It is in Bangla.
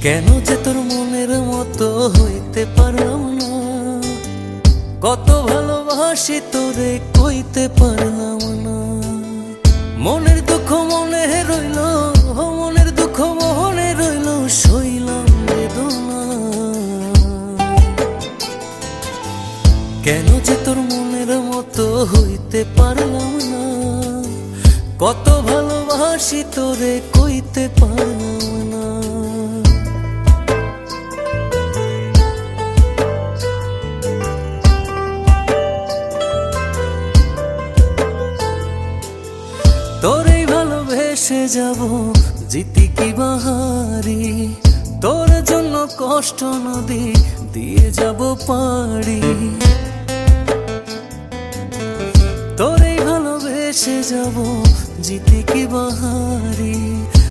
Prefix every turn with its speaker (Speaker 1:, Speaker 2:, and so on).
Speaker 1: কেন যে তোর মনের মতো হইতে পারলাম না, কত ভালোবাসি তোরে কইতে পারলাম না। মনের দুঃখ মনে রইল, মনের দুঃখ মনে রইল, সইলাম বেদনা। কেন যে তোর মনের মতো হইতে পারলাম না, কত ভালোবাসি তোরে কইতে পারলাম না। তোরেই ভালোবেসে যাব জিতি কি বাহারি, তোর জন্য কষ্ট নদী দিয়ে যাব পাড়ি। তোরেই ভালোবেসে যাব জিতি কি বাহারি,